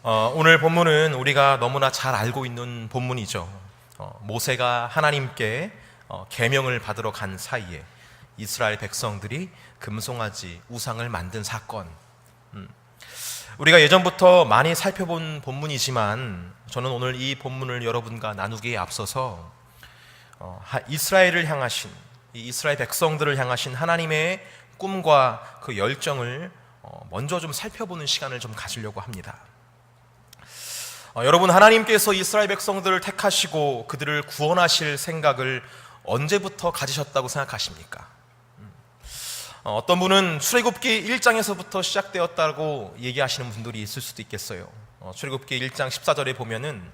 오늘 본문은 우리가 너무나 잘 알고 있는 본문이죠. 모세가 하나님께 계명을 받으러 간 사이에 이스라엘 백성들이 금송아지 우상을 만든 사건. 우리가 예전부터 많이 살펴본 본문이지만 저는 오늘 이 본문을 여러분과 나누기에 앞서서 이스라엘을 향하신, 이 이스라엘 백성들을 향하신 하나님의 꿈과 그 열정을 먼저 좀 살펴보는 시간을 좀 가지려고 합니다. 여러분, 하나님께서 이스라엘 백성들을 택하시고 그들을 구원하실 생각을 언제부터 가지셨다고 생각하십니까? 어떤 분은 출애굽기 1장에서부터 시작되었다고 얘기하시는 분들이 있을 수도 있겠어요. 출애굽기 1장 14절에 보면은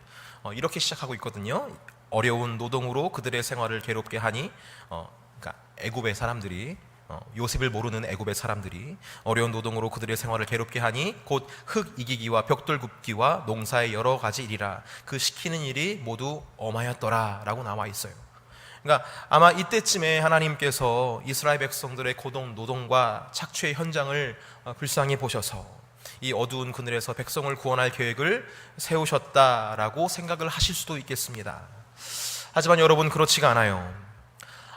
이렇게 시작하고 있거든요. 어려운 노동으로 그들의 생활을 괴롭게 하니, 그러니까 애굽의 사람들이, 요셉을 모르는 애굽의 사람들이 어려운 노동으로 그들의 생활을 괴롭게 하니 곧 흙 이기기와 벽돌 굽기와 농사의 여러 가지 일이라 그 시키는 일이 모두 엄하였더라 라고 나와 있어요. 그러니까 아마 이때쯤에 하나님께서 이스라엘 백성들의 고동 노동과 착취의 현장을 불쌍히 보셔서 이 어두운 그늘에서 백성을 구원할 계획을 세우셨다라고 생각을 하실 수도 있겠습니다. 하지만 여러분, 그렇지가 않아요.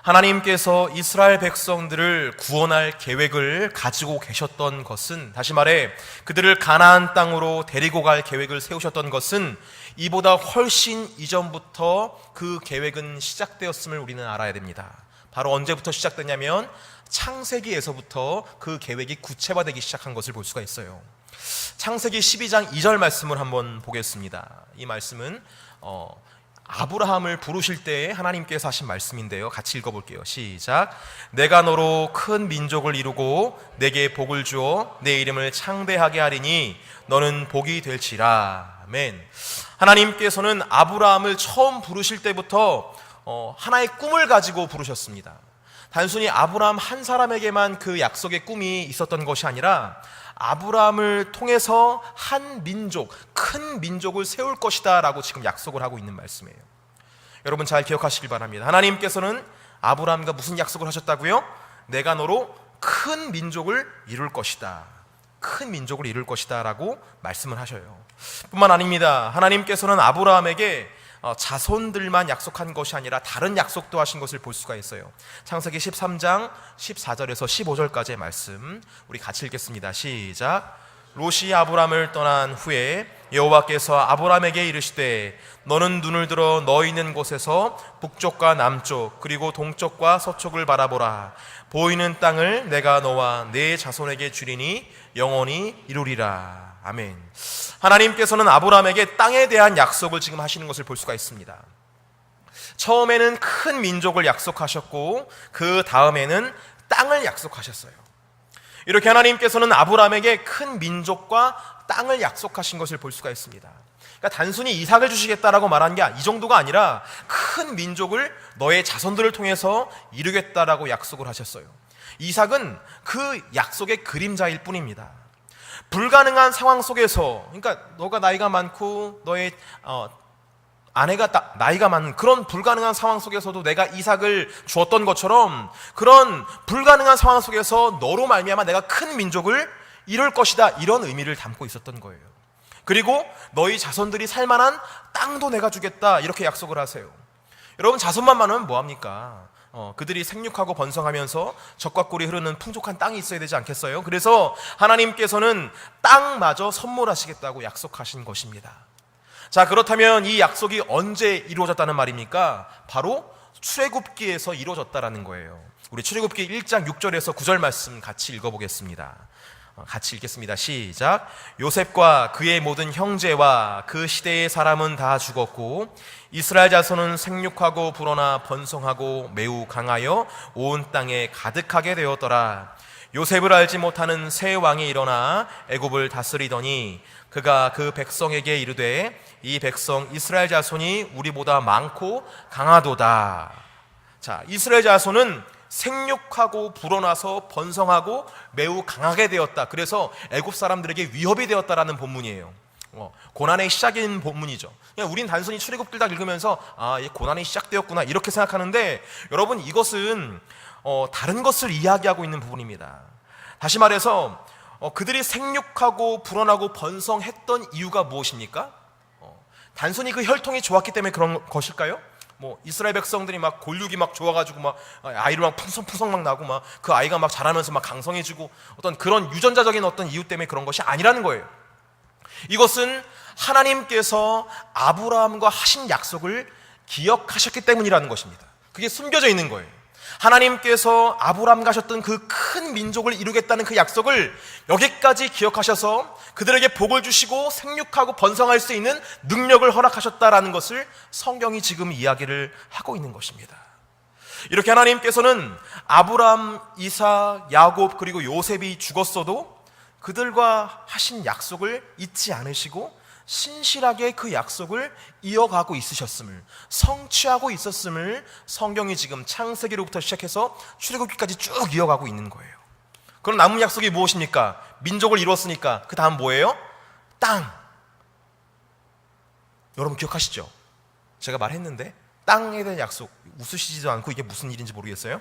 하나님께서 이스라엘 백성들을 구원할 계획을 가지고 계셨던 것은, 다시 말해 그들을 가나안 땅으로 데리고 갈 계획을 세우셨던 것은 이보다 훨씬 이전부터 그 계획은 시작되었음을 우리는 알아야 됩니다. 바로 언제부터 시작되냐면 창세기에서부터 그 계획이 구체화되기 시작한 것을 볼 수가 있어요. 창세기 12장 2절 말씀을 한번 보겠습니다. 이 말씀은 아브라함을 부르실 때 하나님께서 하신 말씀인데요, 같이 읽어볼게요. 시작. 내가 너로 큰 민족을 이루고 내게 복을 주어 내 이름을 창대하게 하리니 너는 복이 될지라. 아멘. 하나님께서는 아브라함을 처음 부르실 때부터 하나의 꿈을 가지고 부르셨습니다. 단순히 아브라함 한 사람에게만 그 약속의 꿈이 있었던 것이 아니라 아브라함을 통해서 한 민족, 큰 민족을 세울 것이다 라고 지금 약속을 하고 있는 말씀이에요. 여러분 잘 기억하시길 바랍니다. 하나님께서는 아브라함과 무슨 약속을 하셨다고요? 내가 너로 큰 민족을 이룰 것이다, 큰 민족을 이룰 것이다 라고 말씀을 하셔요. 뿐만 아닙니다. 하나님께서는 아브라함에게 자손들만 약속한 것이 아니라 다른 약속도 하신 것을 볼 수가 있어요. 창세기 13장 14절에서 15절까지의 말씀 우리 같이 읽겠습니다. 시작. 롯이 아브람을 떠난 후에 여호와께서 아브람에게 이르시되 너는 눈을 들어 너 있는 곳에서 북쪽과 남쪽 그리고 동쪽과 서쪽을 바라보라. 보이는 땅을 내가 너와 네 자손에게 주리니 영원히 이루리라. 아멘. 하나님께서는 아브라함에게 땅에 대한 약속을 지금 하시는 것을 볼 수가 있습니다. 처음에는 큰 민족을 약속하셨고 그 다음에는 땅을 약속하셨어요. 이렇게 하나님께서는 아브라함에게 큰 민족과 땅을 약속하신 것을 볼 수가 있습니다. 그러니까 단순히 이삭을 주시겠다라고 말한 게 이 정도가 아니라 큰 민족을 너의 자손들을 통해서 이루겠다라고 약속을 하셨어요. 이삭은 그 약속의 그림자일 뿐입니다. 불가능한 상황 속에서, 그러니까 너가 나이가 많고 너의 아내가 나이가 많은 그런 불가능한 상황 속에서도 내가 이삭을 주었던 것처럼 그런 불가능한 상황 속에서 너로 말미암아 내가 큰 민족을 이룰 것이다, 이런 의미를 담고 있었던 거예요. 그리고 너희 자손들이 살만한 땅도 내가 주겠다, 이렇게 약속을 하세요. 여러분, 자손만 많으면 뭐합니까? 그들이 생육하고 번성하면서 젖과 꿀이 흐르는 풍족한 땅이 있어야 되지 않겠어요? 그래서 하나님께서는 땅마저 선물하시겠다고 약속하신 것입니다. 자, 그렇다면 이 약속이 언제 이루어졌다는 말입니까? 바로 출애굽기에서 이루어졌다라는 거예요. 우리 출애굽기 1장 6절에서 9절 말씀 같이 읽어보겠습니다. 같이 읽겠습니다. 시작. 요셉과 그의 모든 형제와 그 시대의 사람은 다 죽었고 이스라엘 자손은 생육하고 불어나 번성하고 매우 강하여 온 땅에 가득하게 되었더라. 요셉을 알지 못하는 새 왕이 일어나 애굽을 다스리더니 그가 그 백성에게 이르되 이 백성 이스라엘 자손이 우리보다 많고 강하도다. 자, 이스라엘 자손은 생육하고 불어나서 번성하고 매우 강하게 되었다. 그래서 애굽 사람들에게 위협이 되었다라는 본문이에요. 고난의 시작인 본문이죠. 그냥 우린 단순히 출애굽기를 딱 읽으면서 고난이 시작되었구나 이렇게 생각하는데, 여러분, 이것은 다른 것을 이야기하고 있는 부분입니다. 다시 말해서 그들이 생육하고 불어나고 번성했던 이유가 무엇입니까? 단순히 그 혈통이 좋았기 때문에 그런 것일까요? 이스라엘 백성들이 막 골육이 막 좋아가지고 막 아이를 막 풍성풍성 막 나고 막 그 아이가 막 자라면서 막 강성해지고 어떤 그런 유전자적인 어떤 이유 때문에 그런 것이 아니라는 거예요. 이것은 하나님께서 아브라함과 하신 약속을 기억하셨기 때문이라는 것입니다. 그게 숨겨져 있는 거예요. 하나님께서 아브라함과 하셨던 그 큰 민족을 이루겠다는 그 약속을 여기까지 기억하셔서 그들에게 복을 주시고 생육하고 번성할 수 있는 능력을 허락하셨다라는 것을 성경이 지금 이야기를 하고 있는 것입니다. 이렇게 하나님께서는 아브라함, 이삭, 야곱 그리고 요셉이 죽었어도 그들과 하신 약속을 잊지 않으시고 신실하게 그 약속을 이어가고 있으셨음을, 성취하고 있었음을 성경이 지금 창세기로부터 시작해서 출애굽기까지 쭉 이어가고 있는 거예요. 그럼 남은 약속이 무엇입니까? 민족을 이루었으니까 그 다음 뭐예요? 땅. 여러분 기억하시죠? 제가 말했는데 땅에 대한 약속, 웃으시지도 않고 이게 무슨 일인지 모르겠어요?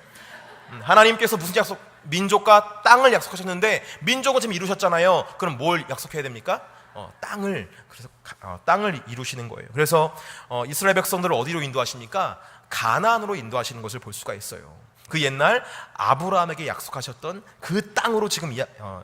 하나님께서 무슨 약속, 민족과 땅을 약속하셨는데 민족은 지금 이루셨잖아요. 그럼 뭘 약속해야 됩니까? 땅을, 그래서 땅을 이루시는 거예요. 그래서 이스라엘 백성들을 어디로 인도하십니까? 가나안으로 인도하시는 것을 볼 수가 있어요. 그 옛날 아브라함에게 약속하셨던 그 땅으로 지금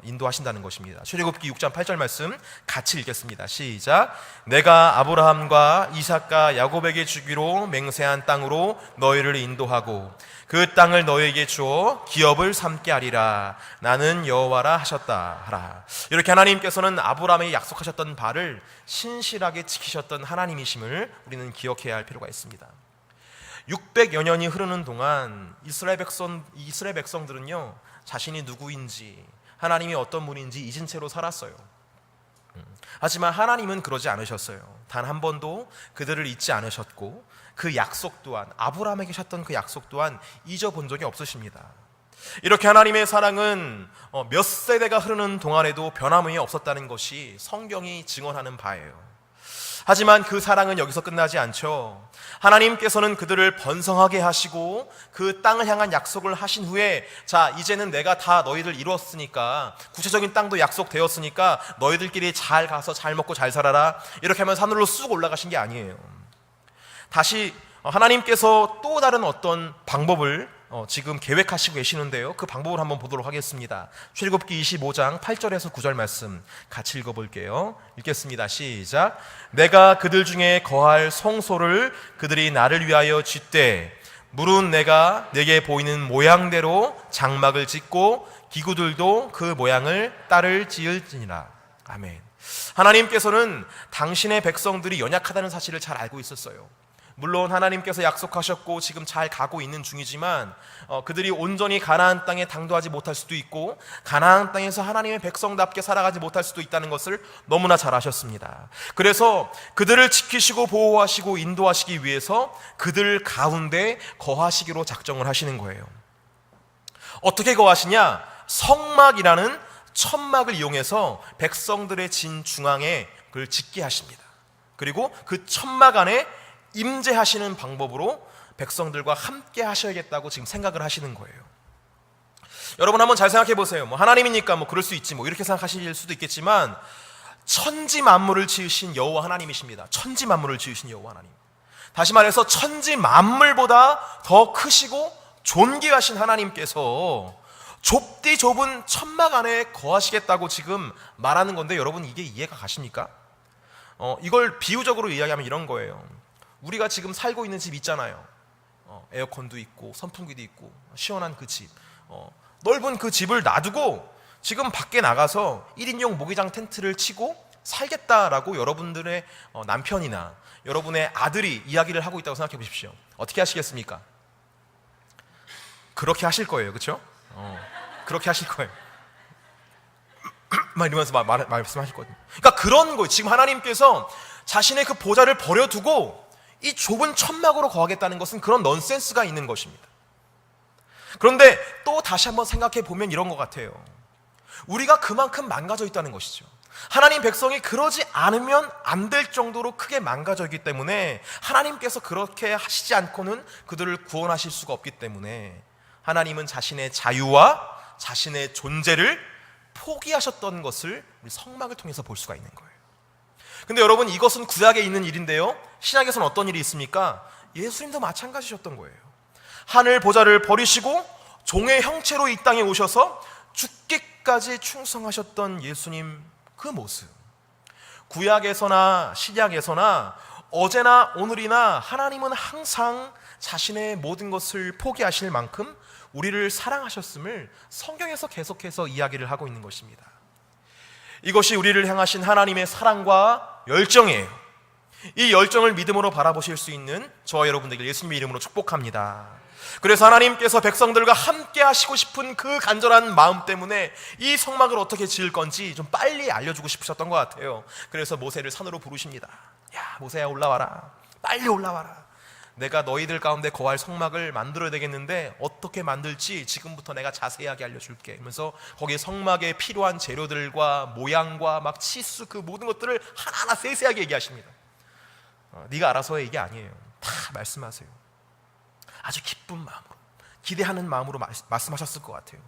인도하신다는 것입니다. 출애굽기 6장 8절 말씀 같이 읽겠습니다. 시작. 내가 아브라함과 이삭과 야곱에게 주기로 맹세한 땅으로 너희를 인도하고 그 땅을 너희에게 주어 기업을 삼게 하리라. 나는 여호와라 하셨다 하라. 이렇게 하나님께서는 아브라함에게 약속하셨던 바를 신실하게 지키셨던 하나님이심을 우리는 기억해야 할 필요가 있습니다. 600여 년이 흐르는 동안 이스라엘 백성들은요, 자신이 누구인지 하나님이 어떤 분인지 잊은 채로 살았어요. 하지만 하나님은 그러지 않으셨어요. 단 한 번도 그들을 잊지 않으셨고 그 약속 또한, 아브라함에게 하셨던 그 약속 또한 잊어본 적이 없으십니다. 이렇게 하나님의 사랑은 몇 세대가 흐르는 동안에도 변함이 없었다는 것이 성경이 증언하는 바예요. 하지만 그 사랑은 여기서 끝나지 않죠. 하나님께서는 그들을 번성하게 하시고 그 땅을 향한 약속을 하신 후에, 자, 이제는 내가 다 너희들 이뤘으니까, 구체적인 땅도 약속되었으니까 너희들끼리 잘 가서 잘 먹고 잘 살아라, 이렇게 하면 하늘로 쑥 올라가신 게 아니에요. 다시 하나님께서 또 다른 어떤 방법을 지금 계획하시고 계시는데요, 그 방법을 한번 보도록 하겠습니다. 출애굽기 25장 8절에서 9절 말씀 같이 읽어볼게요. 읽겠습니다. 시작. 내가 그들 중에 거할 성소를 그들이 나를 위하여 짓되 물은 내가 내게 보이는 모양대로 장막을 짓고 기구들도 그 모양을 따를 지을지니라. 아멘. 하나님께서는 당신의 백성들이 연약하다는 사실을 잘 알고 있었어요. 물론 하나님께서 약속하셨고 지금 잘 가고 있는 중이지만 그들이 온전히 가나안 땅에 당도하지 못할 수도 있고 가나안 땅에서 하나님의 백성답게 살아가지 못할 수도 있다는 것을 너무나 잘 아셨습니다. 그래서 그들을 지키시고 보호하시고 인도하시기 위해서 그들 가운데 거하시기로 작정을 하시는 거예요. 어떻게 거하시냐? 성막이라는 천막을 이용해서 백성들의 진 중앙에 그걸 짓게 하십니다. 그리고 그 천막 안에 임재하시는 방법으로 백성들과 함께 하셔야겠다고 지금 생각을 하시는 거예요. 여러분 한번 잘 생각해 보세요. 하나님이니까 그럴 수 있지 이렇게 생각하실 수도 있겠지만, 천지 만물을 지으신 여호와 하나님이십니다. 천지 만물을 지으신 여호와 하나님. 다시 말해서 천지 만물보다 더 크시고 존귀하신 하나님께서 좁디 좁은 천막 안에 거하시겠다고 지금 말하는 건데, 여러분 이게 이해가 가십니까? 이걸 비유적으로 이야기하면 이런 거예요. 우리가 지금 살고 있는 집 있잖아요. 에어컨도 있고 선풍기도 있고 시원한 그 집, 넓은 그 집을 놔두고 지금 밖에 나가서 1인용 모기장 텐트를 치고 살겠다라고 여러분들의 남편이나 여러분의 아들이 이야기를 하고 있다고 생각해 보십시오. 어떻게 하시겠습니까? 그렇게 하실 거예요. 그렇죠? 그렇게 하실 거예요. 막 이러면서 말씀하실 거거든요. 그러니까 그런 거예요. 지금 하나님께서 자신의 그 보좌를 버려두고 이 좁은 천막으로 거하겠다는 것은 그런 넌센스가 있는 것입니다. 그런데 또 다시 한번 생각해 보면 이런 것 같아요. 우리가 그만큼 망가져 있다는 것이죠. 하나님 백성이 그러지 않으면 안 될 정도로 크게 망가져 있기 때문에 하나님께서 그렇게 하시지 않고는 그들을 구원하실 수가 없기 때문에 하나님은 자신의 자유와 자신의 존재를 포기하셨던 것을 우리 성막을 통해서 볼 수가 있는 거예요. 근데 여러분, 이것은 구약에 있는 일인데요, 신약에서는 어떤 일이 있습니까? 예수님도 마찬가지셨던 거예요. 하늘 보좌를 버리시고 종의 형체로 이 땅에 오셔서 죽기까지 충성하셨던 예수님, 그 모습, 구약에서나 신약에서나 어제나 오늘이나 하나님은 항상 자신의 모든 것을 포기하실 만큼 우리를 사랑하셨음을 성경에서 계속해서 이야기를 하고 있는 것입니다. 이것이 우리를 향하신 하나님의 사랑과 열정이에요. 이 열정을 믿음으로 바라보실 수 있는 저와 여러분들에게 예수님의 이름으로 축복합니다. 그래서 하나님께서 백성들과 함께 하시고 싶은 그 간절한 마음 때문에 이 성막을 어떻게 지을 건지 좀 빨리 알려주고 싶으셨던 것 같아요. 그래서 모세를 산으로 부르십니다. 야, 모세야, 올라와라. 빨리 올라와라. 내가 너희들 가운데 거할 성막을 만들어야 되겠는데 어떻게 만들지 지금부터 내가 자세하게 알려줄게. 그러면서 거기에 성막에 필요한 재료들과 모양과 막 치수, 그 모든 것들을 하나하나 세세하게 얘기하십니다. 네가 알아서 해, 이게 아니에요. 다 말씀하세요. 아주 기쁜 마음으로, 기대하는 마음으로 말씀하셨을 것 같아요.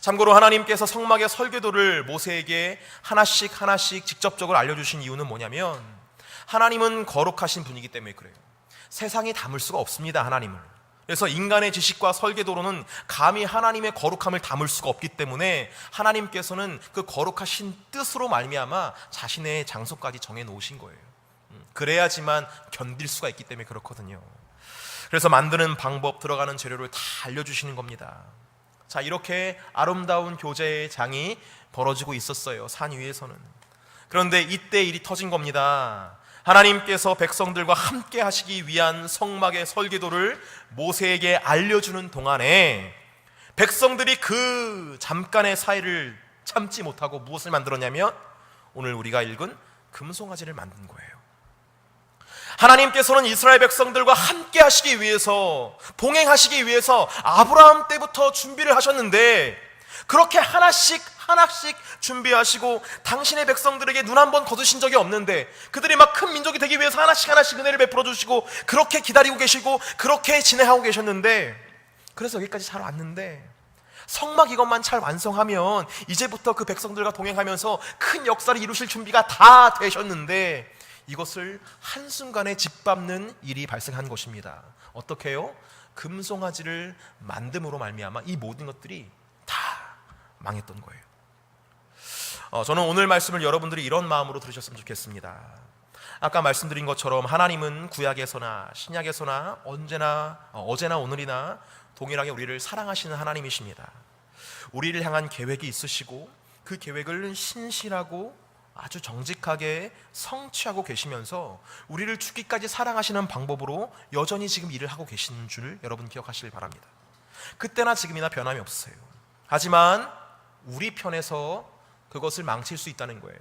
참고로 하나님께서 성막의 설계도를 모세에게 하나씩 직접적으로 알려주신 이유는 뭐냐면, 하나님은 거룩하신 분이기 때문에 그래요. 세상이 담을 수가 없습니다, 하나님을. 그래서 인간의 지식과 설계도로는 감히 하나님의 거룩함을 담을 수가 없기 때문에 하나님께서는 그 거룩하신 뜻으로 말미암아 자신의 장소까지 정해 놓으신 거예요. 그래야지만 견딜 수가 있기 때문에 그렇거든요. 그래서 만드는 방법, 들어가는 재료를 다 알려주시는 겁니다. 자, 이렇게 아름다운 교제의 장이 벌어지고 있었어요, 산 위에서는. 그런데 이때 일이 터진 겁니다. 하나님께서 백성들과 함께 하시기 위한 성막의 설계도를 모세에게 알려주는 동안에 백성들이 그 잠깐의 사이를 참지 못하고 무엇을 만들었냐면, 오늘 우리가 읽은 금송아지를 만든 거예요. 하나님께서는 이스라엘 백성들과 함께 하시기 위해서, 동행하시기 위해서 아브라함 때부터 준비를 하셨는데, 그렇게 하나씩 준비하시고 당신의 백성들에게 눈 한 번 거두신 적이 없는데, 그들이 막 큰 민족이 되기 위해서 하나씩 은혜를 베풀어 주시고 그렇게 기다리고 계시고 그렇게 진행하고 계셨는데, 그래서 여기까지 잘 왔는데, 성막 이것만 잘 완성하면 이제부터 그 백성들과 동행하면서 큰 역사를 이루실 준비가 다 되셨는데, 이것을 한순간에 짓밟는 일이 발생한 것입니다. 어떻게 해요? 금송아지를 만듦으로 말미암아 이 모든 것들이 다 망했던 거예요. 저는 오늘 말씀을 여러분들이 이런 마음으로 들으셨으면 좋겠습니다. 아까 말씀드린 것처럼 하나님은 구약에서나 신약에서나 언제나 어제나 오늘이나 동일하게 우리를 사랑하시는 하나님이십니다. 우리를 향한 계획이 있으시고 그 계획을 신실하고 아주 정직하게 성취하고 계시면서 우리를 죽기까지 사랑하시는 방법으로 여전히 지금 일을 하고 계시는 줄 여러분 기억하시길 바랍니다. 그때나 지금이나 변함이 없어요. 하지만 우리 편에서 그것을 망칠 수 있다는 거예요.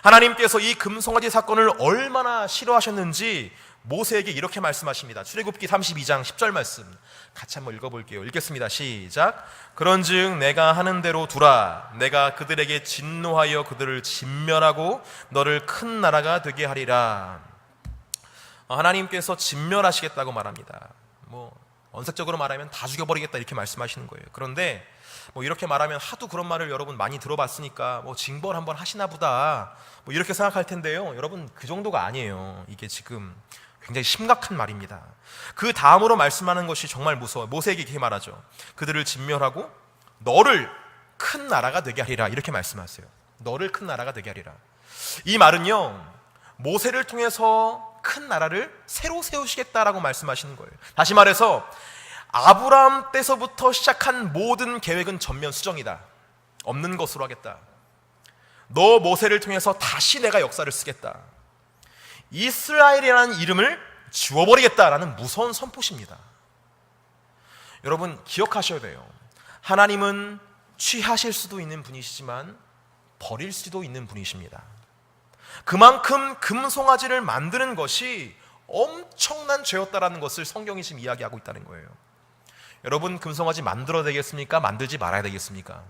하나님께서 이 금송아지 사건을 얼마나 싫어하셨는지 모세에게 이렇게 말씀하십니다. 출애굽기 32장 10절 말씀 같이 한번 읽어볼게요. 읽겠습니다. 시작. 그런즉 내가 하는 대로 두라. 내가 그들에게 진노하여 그들을 진멸하고 너를 큰 나라가 되게 하리라. 하나님께서 진멸하시겠다고 말합니다. 언색적으로 말하면 다 죽여버리겠다 이렇게 말씀하시는 거예요. 그런데 이렇게 말하면 하도 그런 말을 여러분 많이 들어봤으니까 징벌 한번 하시나 보다 이렇게 생각할 텐데요, 여러분 그 정도가 아니에요. 이게 지금 굉장히 심각한 말입니다. 그 다음으로 말씀하는 것이 정말 무서워요. 모세에게 이렇게 말하죠. 그들을 진멸하고 너를 큰 나라가 되게 하리라 이렇게 말씀하세요. 너를 큰 나라가 되게 하리라. 이 말은요, 모세를 통해서 큰 나라를 새로 세우시겠다라고 말씀하시는 거예요. 다시 말해서 아브라함 때서부터 시작한 모든 계획은 전면 수정이다. 없는 것으로 하겠다. 너 모세를 통해서 다시 내가 역사를 쓰겠다. 이스라엘이라는 이름을 지워버리겠다라는 무서운 선포십니다. 여러분 기억하셔야 돼요. 하나님은 취하실 수도 있는 분이시지만 버릴 수도 있는 분이십니다. 그만큼 금송아지를 만드는 것이 엄청난 죄였다라는 것을 성경이 지금 이야기하고 있다는 거예요. 여러분 금송아지 만들어야 되겠습니까? 만들지 말아야 되겠습니까?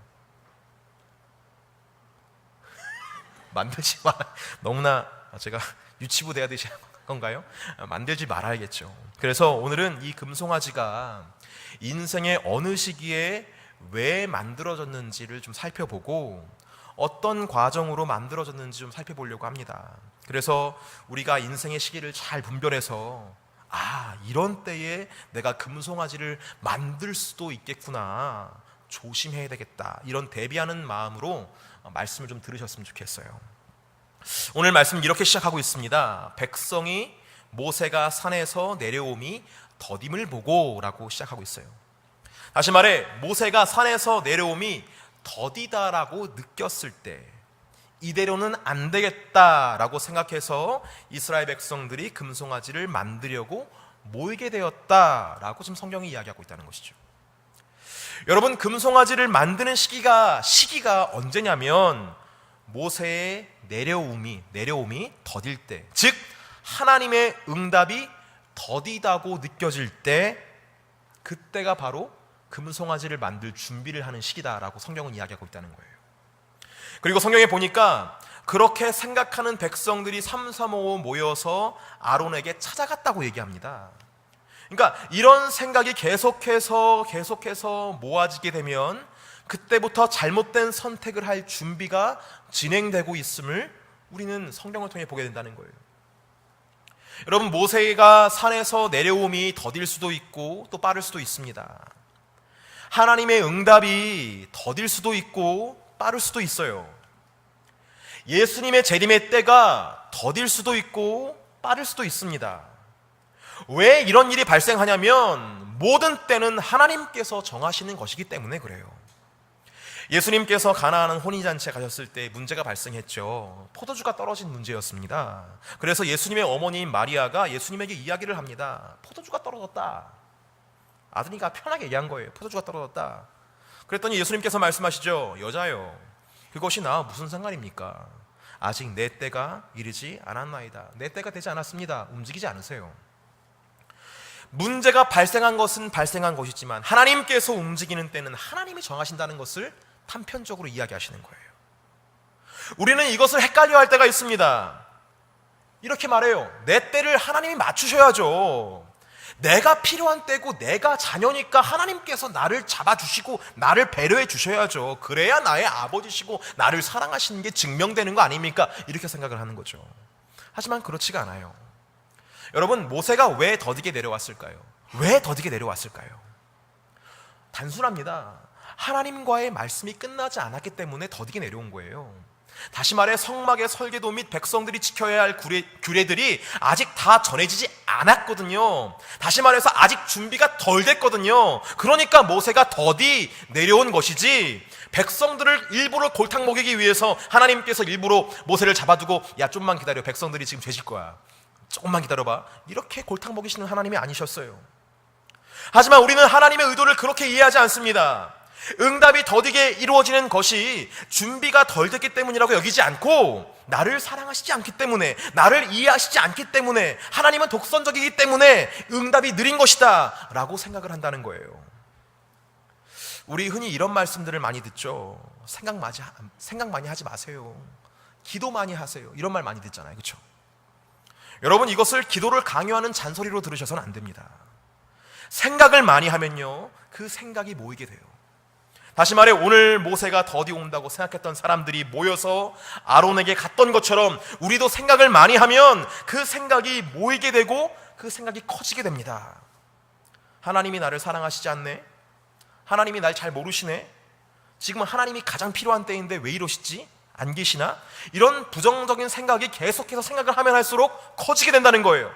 만들지 말아. 너무나 제가 유치부 돼야 되지 건가요? 만들지 말아야겠죠. 그래서 오늘은 이 금송아지가 인생의 어느 시기에 왜 만들어졌는지를 좀 살펴보고 어떤 과정으로 만들어졌는지 좀 살펴보려고 합니다. 그래서 우리가 인생의 시기를 잘 분별해서 이런 때에 내가 금송아지를 만들 수도 있겠구나, 조심해야 되겠다, 이런 대비하는 마음으로 말씀을 좀 들으셨으면 좋겠어요. 오늘 말씀 이렇게 시작하고 있습니다. 백성이 모세가 산에서 내려옴이 더딤을 보고 라고 시작하고 있어요. 다시 말해, 모세가 산에서 내려옴이 더디다라고 느꼈을 때 이대로는 안 되겠다라고 생각해서 이스라엘 백성들이 금송아지를 만들려고 모이게 되었다라고 지금 성경이 이야기하고 있다는 것이죠. 여러분, 금송아지를 만드는 시기가 언제냐면 모세의 내려옴이 더딜 때, 즉 하나님의 응답이 더디다고 느껴질 때, 그때가 바로 금송아지를 만들 준비를 하는 시기다라고 성경은 이야기하고 있다는 거예요. 그리고 성경에 보니까 그렇게 생각하는 백성들이 삼삼오오 모여서 아론에게 찾아갔다고 얘기합니다. 그러니까 이런 생각이 계속해서 모아지게 되면 그때부터 잘못된 선택을 할 준비가 진행되고 있음을 우리는 성경을 통해 보게 된다는 거예요. 여러분, 모세가 산에서 내려옴이 더딜 수도 있고 또 빠를 수도 있습니다. 하나님의 응답이 더딜 수도 있고 빠를 수도 있어요. 예수님의 재림의 때가 더딜 수도 있고 빠를 수도 있습니다. 왜 이런 일이 발생하냐면 모든 때는 하나님께서 정하시는 것이기 때문에 그래요. 예수님께서 가나안 혼인잔치에 가셨을 때 문제가 발생했죠. 포도주가 떨어진 문제였습니다. 그래서 예수님의 어머니인 마리아가 예수님에게 이야기를 합니다. 포도주가 떨어졌다. 아드니가 편하게 얘기한 거예요. 포도주가 떨어졌다. 그랬더니 예수님께서 말씀하시죠. 여자요, 그것이 나와 무슨 상관입니까? 아직 내 때가 이르지 않았나이다. 내 때가 되지 않았습니다. 움직이지 않으세요. 문제가 발생한 것은 발생한 것이지만 하나님께서 움직이는 때는 하나님이 정하신다는 것을 단편적으로 이야기하시는 거예요. 우리는 이것을 헷갈려 할 때가 있습니다. 이렇게 말해요. 내 때를 하나님이 맞추셔야죠. 내가 필요한 때고 내가 자녀니까 하나님께서 나를 잡아주시고 나를 배려해 주셔야죠. 그래야 나의 아버지시고 나를 사랑하시는 게 증명되는 거 아닙니까? 이렇게 생각을 하는 거죠. 하지만 그렇지가 않아요. 여러분, 모세가 왜 더디게 내려왔을까요? 왜 더디게 내려왔을까요? 단순합니다. 하나님과의 말씀이 끝나지 않았기 때문에 더디게 내려온 거예요. 다시 말해, 성막의 설계도 및 백성들이 지켜야 할 규례들이 아직 다 전해지지 않았거든요. 다시 말해서 아직 준비가 덜 됐거든요. 그러니까 모세가 더디 내려온 것이지, 백성들을 일부러 골탕 먹이기 위해서 하나님께서 일부러 모세를 잡아두고 야, 좀만 기다려, 백성들이 지금 죄질 거야, 조금만 기다려봐, 이렇게 골탕 먹이시는 하나님이 아니셨어요. 하지만 우리는 하나님의 의도를 그렇게 이해하지 않습니다. 응답이 더디게 이루어지는 것이 준비가 덜 됐기 때문이라고 여기지 않고, 나를 사랑하시지 않기 때문에, 나를 이해하시지 않기 때문에, 하나님은 독선적이기 때문에 응답이 느린 것이다 라고 생각을 한다는 거예요. 우리 흔히 이런 말씀들을 많이 듣죠. 생각 많이 하지 마세요. 기도 많이 하세요. 이런 말 많이 듣잖아요. 그렇죠? 여러분, 이것을 기도를 강요하는 잔소리로 들으셔서는 안 됩니다. 생각을 많이 하면요, 그 생각이 모이게 돼요. 다시 말해, 오늘 모세가 더디 온다고 생각했던 사람들이 모여서 아론에게 갔던 것처럼 우리도 생각을 많이 하면 그 생각이 모이게 되고 그 생각이 커지게 됩니다. 하나님이 나를 사랑하시지 않네? 하나님이 날 잘 모르시네? 지금은 하나님이 가장 필요한 때인데 왜 이러시지? 안 계시나? 이런 부정적인 생각이 계속해서 생각을 하면 할수록 커지게 된다는 거예요.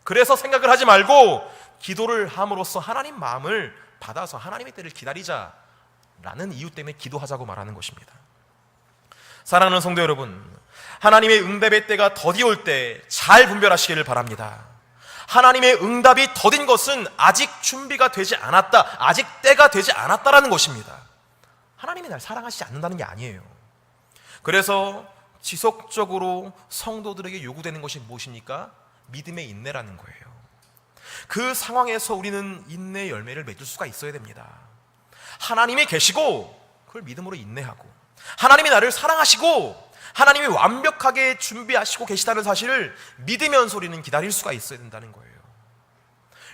그래서 생각을 하지 말고 기도를 함으로써 하나님 마음을 받아서 하나님의 때를 기다리자 라는 이유 때문에 기도하자고 말하는 것입니다. 사랑하는 성도 여러분, 하나님의 응답의 때가 더디 올 때 잘 분별하시기를 바랍니다. 하나님의 응답이 더딘 것은 아직 준비가 되지 않았다, 아직 때가 되지 않았다라는 것입니다. 하나님이 날 사랑하시지 않는다는 게 아니에요. 그래서 지속적으로 성도들에게 요구되는 것이 무엇입니까? 믿음의 인내라는 거예요. 그 상황에서 우리는 인내의 열매를 맺을 수가 있어야 됩니다. 하나님이 계시고 그걸 믿음으로 인내하고, 하나님이 나를 사랑하시고 하나님이 완벽하게 준비하시고 계시다는 사실을 믿으면서 우리는 기다릴 수가 있어야 된다는 거예요.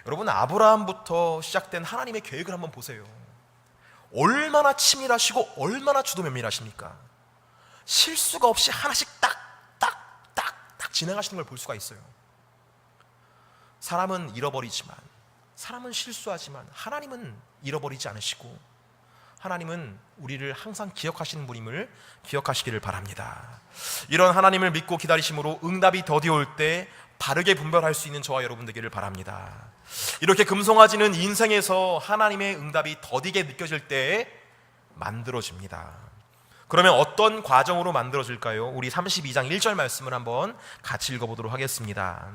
여러분, 아브라함부터 시작된 하나님의 계획을 한번 보세요. 얼마나 치밀하시고 얼마나 주도 면밀하십니까? 실수가 없이 하나씩 딱 진행하시는 걸 볼 수가 있어요. 사람은 잃어버리지만, 사람은 실수하지만 하나님은 잃어버리지 않으시고 하나님은 우리를 항상 기억하시는 분임을 기억하시기를 바랍니다. 이런 하나님을 믿고 기다리심으로 응답이 더디올 때 바르게 분별할 수 있는 저와 여러분 되기를 바랍니다. 이렇게 금송아지는 인생에서 하나님의 응답이 더디게 느껴질 때 만들어집니다. 그러면 어떤 과정으로 만들어질까요? 우리 32장 1절 말씀을 한번 같이 읽어보도록 하겠습니다.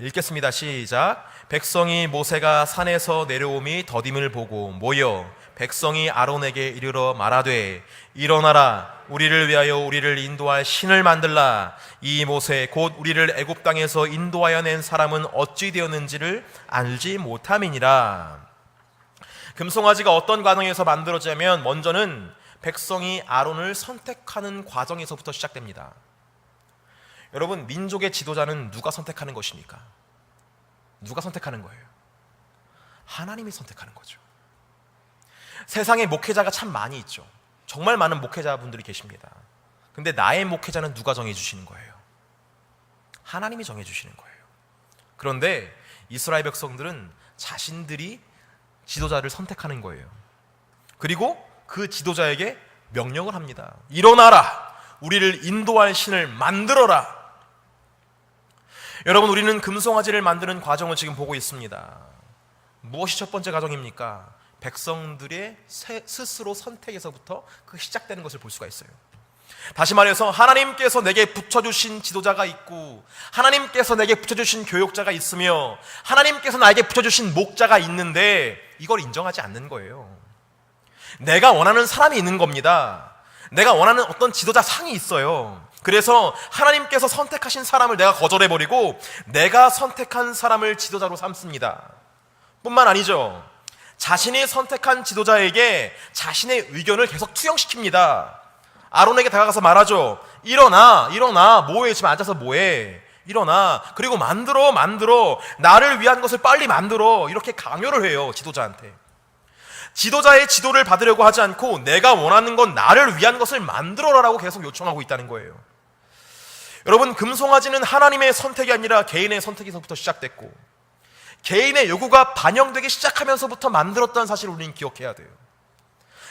읽겠습니다. 시작. 백성이 모세가 산에서 내려옴이 더딤을 보고 모여 백성이 아론에게 이르러 말하되 일어나라, 우리를 위하여 우리를 인도할 신을 만들라. 이 모세 곧 우리를 애굽 땅에서 인도하여 낸 사람은 어찌 되었는지를 알지 못함이니라. 금송아지가 어떤 과정에서 만들어지냐면 먼저는 백성이 아론을 선택하는 과정에서부터 시작됩니다. 여러분, 민족의 지도자는 누가 선택하는 것입니까? 누가 선택하는 거예요? 하나님이 선택하는 거죠. 세상에 목회자가 참 많이 있죠. 정말 많은 목회자분들이 계십니다. 근데 나의 목회자는 누가 정해주시는 거예요? 하나님이 정해주시는 거예요. 그런데 이스라엘 백성들은 자신들이 지도자를 선택하는 거예요. 그리고 그 지도자에게 명령을 합니다. 일어나라, 우리를 인도할 신을 만들어라. 여러분, 우리는 금송아지를 만드는 과정을 지금 보고 있습니다. 무엇이 첫 번째 과정입니까? 백성들의 스스로 선택에서부터 그 시작되는 것을 볼 수가 있어요. 다시 말해서 하나님께서 내게 붙여주신 지도자가 있고 하나님께서 내게 붙여주신 교육자가 있으며 하나님께서 나에게 붙여주신 목자가 있는데 이걸 인정하지 않는 거예요. 내가 원하는 사람이 있는 겁니다. 내가 원하는 어떤 지도자 상이 있어요. 그래서 하나님께서 선택하신 사람을 내가 거절해버리고 내가 선택한 사람을 지도자로 삼습니다. 뿐만 아니죠. 자신이 선택한 지도자에게 자신의 의견을 계속 투영시킵니다. 아론에게 다가가서 말하죠. 일어나, 뭐해, 지금 앉아서 뭐해, 일어나, 그리고 만들어, 나를 위한 것을 빨리 만들어. 이렇게 강요를 해요, 지도자한테. 지도자의 지도를 받으려고 하지 않고 내가 원하는 건 나를 위한 것을 만들어라라고 계속 요청하고 있다는 거예요. 여러분, 금송아지는 하나님의 선택이 아니라 개인의 선택에서부터 시작됐고 개인의 요구가 반영되기 시작하면서부터 만들었다는 사실을 우리는 기억해야 돼요.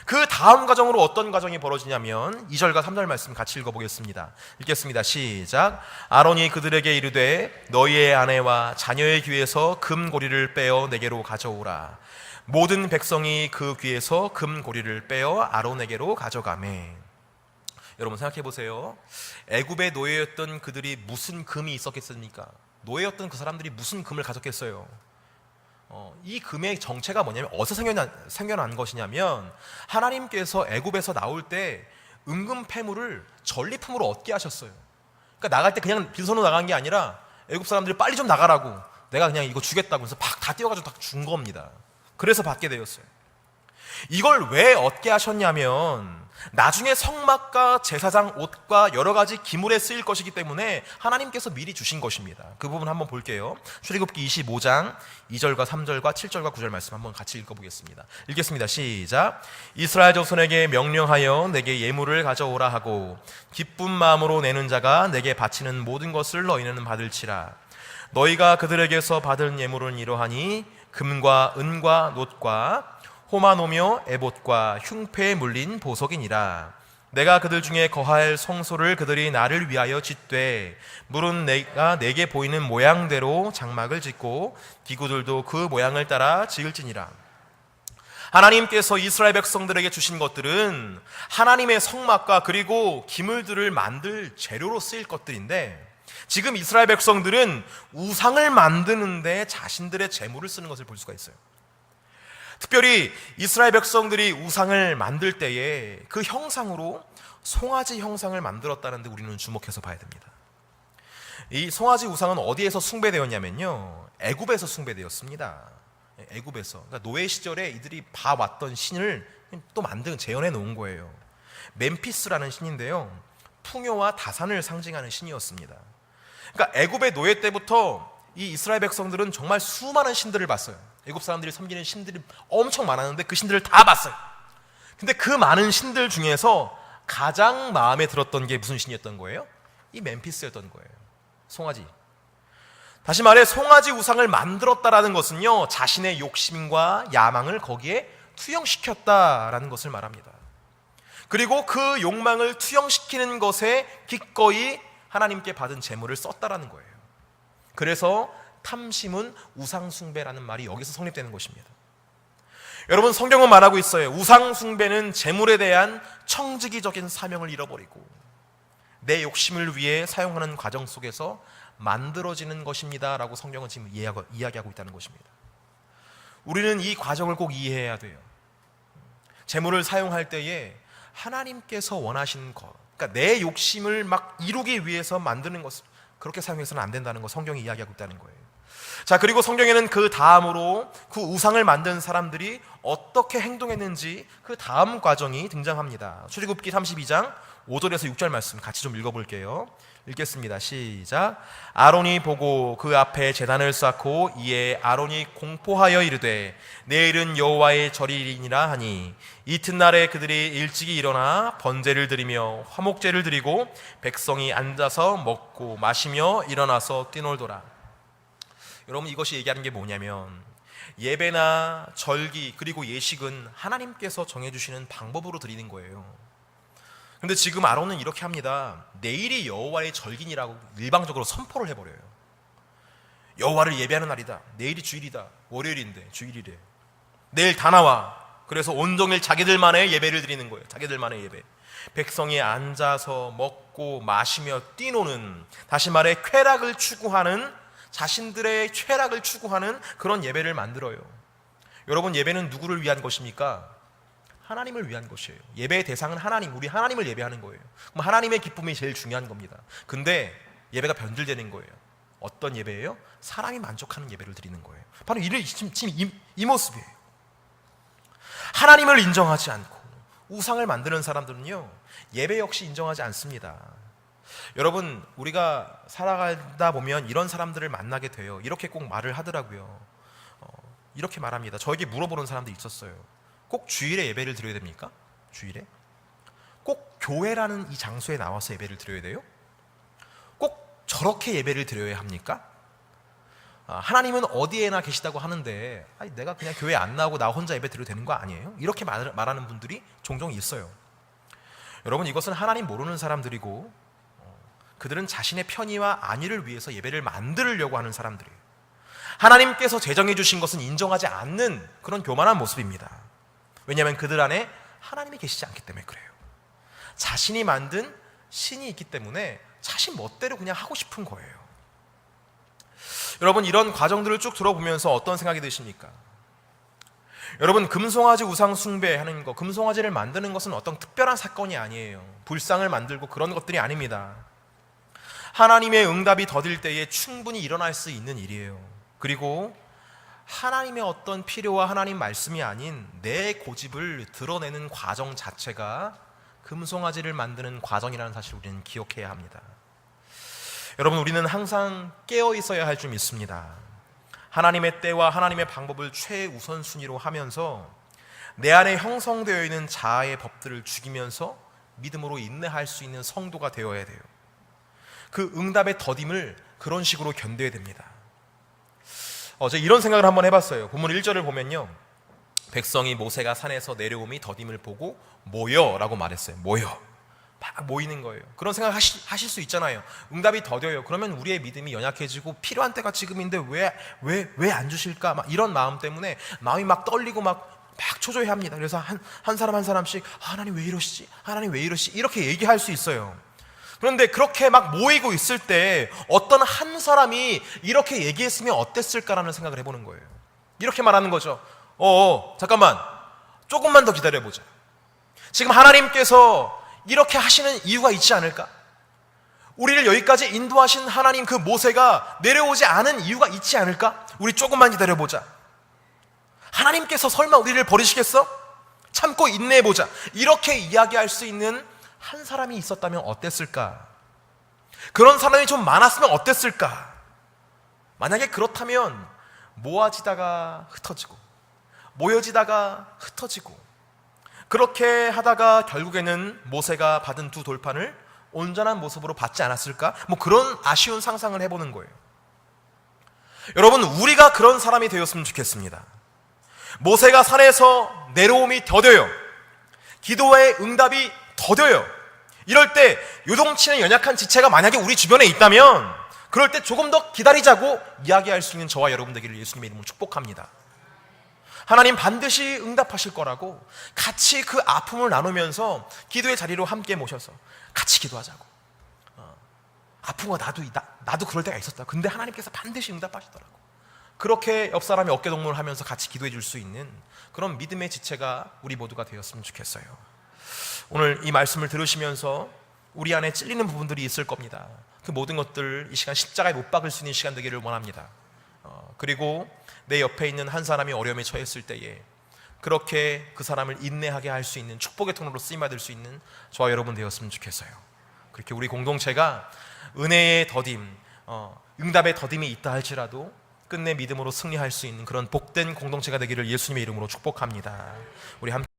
그 다음 과정으로 어떤 과정이 벌어지냐면 2절과 3절 말씀 같이 읽어보겠습니다. 읽겠습니다. 시작. 아론이 그들에게 이르되 너희의 아내와 자녀의 귀에서 금고리를 빼어 내게로 가져오라. 모든 백성이 그 귀에서 금고리를 빼어 아론에게로 가져가매. 여러분 생각해 보세요. 애굽의 노예였던 그들이 무슨 금이 있었겠습니까? 노예였던 그 사람들이 무슨 금을 가졌겠어요? 이 금의 정체가 뭐냐면 어디서 생겨난 것이냐면 하나님께서 애굽에서 나올 때 은금 패물을 전리품으로 얻게 하셨어요. 그러니까 나갈 때 그냥 빈손으로 나간 게 아니라 애굽 사람들이 빨리 좀 나가라고 내가 그냥 이거 주겠다고 해서 막 다 띄워가지고 다 준 겁니다. 그래서 받게 되었어요. 이걸 왜 얻게 하셨냐면 나중에 성막과 제사장 옷과 여러 가지 기물에 쓰일 것이기 때문에 하나님께서 미리 주신 것입니다. 그 부분 한번 볼게요. 출애굽기 25장 2절과 3절과 7절과 9절 말씀 한번 같이 읽어보겠습니다. 읽겠습니다. 시작. 이스라엘 자손에게 명령하여 내게 예물을 가져오라 하고 기쁜 마음으로 내는 자가 내게 바치는 모든 것을 너희는 받을지라. 너희가 그들에게서 받은 예물은 이러하니 금과 은과 놋과 호마노며 에봇과 흉패에 물린 보석이니라. 내가 그들 중에 거할 성소를 그들이 나를 위하여 짓되 물은 내가 내게 보이는 모양대로 장막을 짓고 기구들도 그 모양을 따라 지을지니라. 하나님께서 이스라엘 백성들에게 주신 것들은 하나님의 성막과 그리고 기물들을 만들 재료로 쓰일 것들인데 지금 이스라엘 백성들은 우상을 만드는데 자신들의 재물을 쓰는 것을 볼 수가 있어요. 특별히 이스라엘 백성들이 우상을 만들 때에 그 형상으로 송아지 형상을 만들었다는 데 우리는 주목해서 봐야 됩니다. 이 송아지 우상은 어디에서 숭배되었냐면요, 애굽에서 숭배되었습니다. 애굽에서. 그러니까 노예 시절에 이들이 봐왔던 신을 또 재현해 놓은 거예요. 멤피스라는 신인데요, 풍요와 다산을 상징하는 신이었습니다. 그러니까 애굽의 노예 때부터 이 이스라엘 백성들은 정말 수많은 신들을 봤어요. 애굽 사람들이 섬기는 신들이 엄청 많았는데 그 신들을 다 봤어요. 근데 그 많은 신들 중에서 가장 마음에 들었던 게 무슨 신이었던 거예요? 이 멤피스였던 거예요. 송아지. 다시 말해 송아지 우상을 만들었다라는 것은요, 자신의 욕심과 야망을 거기에 투영시켰다라는 것을 말합니다. 그리고 그 욕망을 투영시키는 것에 기꺼이 하나님께 받은 제물을 썼다라는 거예요. 그래서 탐심은 우상숭배라는 말이 여기서 성립되는 것입니다. 여러분, 성경은 말하고 있어요. 우상숭배는 제물에 대한 청지기적인 사명을 잃어버리고 내 욕심을 위해 사용하는 과정 속에서 만들어지는 것입니다 라고 성경은 지금 이야기하고 있다는 것입니다. 우리는 이 과정을 꼭 이해해야 돼요. 제물을 사용할 때에 하나님께서 원하시는 것, 그러니까 내 욕심을 막 이루기 위해서 만드는 것을 그렇게 사용해서는 안 된다는 거 성경이 이야기하고 있다는 거예요. 자, 그리고 성경에는 그 다음으로 그 우상을 만든 사람들이 어떻게 행동했는지 그 다음 과정이 등장합니다. 출애굽기 32장 5절에서 6절 말씀 같이 좀 읽어볼게요. 읽겠습니다. 시작. 아론이 보고 그 앞에 제단을 쌓고 이에 아론이 공포하여 이르되 내일은 여호와의 절이니라 하니 이튿날에 그들이 일찍이 일어나 번제를 드리며 화목제를 드리고 백성이 앉아서 먹고 마시며 일어나서 뛰놀더라. 여러분, 이것이 얘기하는 게 뭐냐면 예배나 절기 그리고 예식은 하나님께서 정해주시는 방법으로 드리는 거예요. 근데 지금 아론은 이렇게 합니다. 내일이 여호와의 절기니라고 일방적으로 선포를 해버려요. 여호와를 예배하는 날이다. 내일이 주일이다. 월요일인데 주일이래. 내일 다 나와. 그래서 온종일 자기들만의 예배를 드리는 거예요. 자기들만의 예배. 백성이 앉아서 먹고 마시며 뛰노는, 다시 말해 쾌락을 추구하는, 자신들의 쾌락을 추구하는 그런 예배를 만들어요. 여러분, 예배는 누구를 위한 것입니까? 하나님을 위한 것이에요. 예배의 대상은 하나님, 우리 하나님을 예배하는 거예요. 그럼 하나님의 기쁨이 제일 중요한 겁니다. 근데 예배가 변질되는 거예요. 어떤 예배예요? 사람이 만족하는 예배를 드리는 거예요. 바로 지금 이 모습이에요. 하나님을 인정하지 않고 우상을 만드는 사람들은요, 예배 역시 인정하지 않습니다. 여러분, 우리가 살아가다 보면 이런 사람들을 만나게 돼요. 이렇게 꼭 말을 하더라고요. 이렇게 말합니다. 저에게 물어보는 사람들이 있었어요. 꼭 주일에 예배를 드려야 됩니까? 주일에? 꼭 교회라는 이 장소에 나와서 예배를 드려야 돼요? 꼭 저렇게 예배를 드려야 합니까? 하나님은 어디에나 계시다고 하는데 내가 그냥 교회 안 나오고 나 혼자 예배 드려도 되는 거 아니에요? 이렇게 말하는 분들이 종종 있어요. 여러분, 이것은 하나님 모르는 사람들이고 그들은 자신의 편의와 안위를 위해서 예배를 만들려고 하는 사람들이에요. 하나님께서 제정해 주신 것은 인정하지 않는 그런 교만한 모습입니다. 왜냐하면 그들 안에 하나님이 계시지 않기 때문에 그래요. 자신이 만든 신이 있기 때문에 자신 멋대로 그냥 하고 싶은 거예요. 여러분, 이런 과정들을 쭉 들어보면서 어떤 생각이 드십니까? 여러분, 금송아지 우상 숭배하는 거, 금송아지를 만드는 것은 어떤 특별한 사건이 아니에요. 불상을 만들고 그런 것들이 아닙니다. 하나님의 응답이 더딜 때에 충분히 일어날 수 있는 일이에요. 그리고 하나님의 어떤 필요와 하나님 말씀이 아닌 내 고집을 드러내는 과정 자체가 금송아지를 만드는 과정이라는 사실을 우리는 기억해야 합니다. 여러분, 우리는 항상 깨어 있어야 할 줄 믿습니다. 하나님의 때와 하나님의 방법을 최우선순위로 하면서 내 안에 형성되어 있는 자아의 법들을 죽이면서 믿음으로 인내할 수 있는 성도가 되어야 돼요. 그 응답의 더딤을 그런 식으로 견뎌야 됩니다. 제가 이런 생각을 한번 해봤어요. 본문 1절을 보면요, 백성이 모세가 산에서 내려옴이 더딤을 보고 모여 라고 말했어요. 모여, 막 모이는 거예요. 그런 생각 하실 수 있잖아요. 응답이 더뎌요. 그러면 우리의 믿음이 연약해지고 필요한 때가 지금인데 왜 안 주실까? 막 이런 마음 때문에 마음이 막 떨리고 막 초조해합니다. 그래서 한 사람 한 사람씩 하나님 왜 이러시지? 하나님 왜 이러시지? 이렇게 얘기할 수 있어요. 그런데 그렇게 막 모이고 있을 때 어떤 한 사람이 이렇게 얘기했으면 어땠을까라는 생각을 해보는 거예요. 이렇게 말하는 거죠. 잠깐만, 조금만 더 기다려보자. 지금 하나님께서 이렇게 하시는 이유가 있지 않을까? 우리를 여기까지 인도하신 하나님, 그 모세가 내려오지 않은 이유가 있지 않을까? 우리 조금만 기다려보자. 하나님께서 설마 우리를 버리시겠어? 참고 인내해보자. 이렇게 이야기할 수 있는 한 사람이 있었다면 어땠을까? 그런 사람이 좀 많았으면 어땠을까? 만약에 그렇다면 모아지다가 흩어지고 모여지다가 흩어지고 그렇게 하다가 결국에는 모세가 받은 두 돌판을 온전한 모습으로 받지 않았을까? 뭐 그런 아쉬운 상상을 해보는 거예요. 여러분, 우리가 그런 사람이 되었으면 좋겠습니다. 모세가 산에서 내려옴이 더뎌요. 기도의 응답이 더뎌요. 이럴 때 요동치는 연약한 지체가 만약에 우리 주변에 있다면 그럴 때 조금 더 기다리자고 이야기할 수 있는 저와 여러분 되기를 예수님의 이름으로 축복합니다. 하나님 반드시 응답하실 거라고 같이 그 아픔을 나누면서 기도의 자리로 함께 모셔서 같이 기도하자고. 아픈 거 나도 그럴 때가 있었다. 근데 하나님께서 반드시 응답하시더라고. 그렇게 옆 사람이 어깨동무를 하면서 같이 기도해 줄 수 있는 그런 믿음의 지체가 우리 모두가 되었으면 좋겠어요. 오늘 이 말씀을 들으시면서 우리 안에 찔리는 부분들이 있을 겁니다. 그 모든 것들 이 시간 십자가에 못 박을 수 있는 시간 되기를 원합니다. 그리고 내 옆에 있는 한 사람이 어려움에 처했을 때에 그렇게 그 사람을 인내하게 할 수 있는 축복의 통로로 쓰임받을 수 있는 저와 여러분 되었으면 좋겠어요. 그렇게 우리 공동체가 은혜의 더딤, 응답의 더딤이 있다 할지라도 끝내 믿음으로 승리할 수 있는 그런 복된 공동체가 되기를 예수님의 이름으로 축복합니다. 우리 함께